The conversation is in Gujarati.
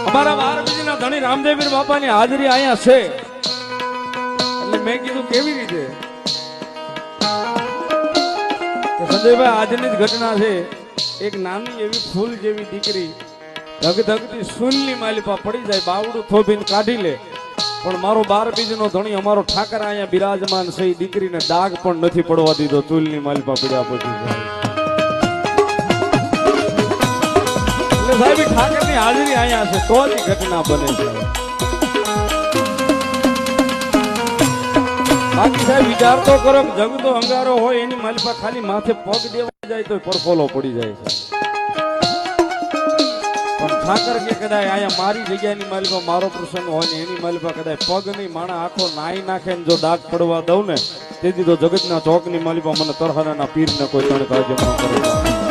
અમારા બારબીજીના ધણી રામદેવીર બાપાની હાજરી અહીંયા છે એટલે મેં કીધું કેવી રીતે સંજયભાઈ આજની જ ઘટના છે એક નાની એવી ફૂલ જેવી દીકરી ધગધગતી સૂલની માલિપા પડી જાય બાવડું થોભીને કાઢી લે પણ મારો બારબીજનો ધણી અમારો ઠાકર અહીંયા બિરાજમાન છે દીકરીને ડાઘ પણ નથી પડવા દીધો ચૂલની માલિપા પડ્યા પછી સાહેબ ઠાકરની હાજરી અહીંયા છે તો જ ઘટના બને છે બાકી સાહેબ વિચાર તો કરો જગતો અંગારો હોય એની માલિપા ખાલી માથે પગ દેવા જાય તો પરફોલો પડી જાય છે પણ ઠાકર કે કદાચ અહીંયા મારી જગ્યાની માલિપા મારો પ્રસંગ હોય ને એની માલિપા કદાચ પગ નહીં માણા આખો નાઈ નાખે ને જો ડાઘ પડવા દઉં ને તેથી તો જગતના ચોકની માલિપા મને તરહારાના પીરને કોઈ તણકા જમા કરે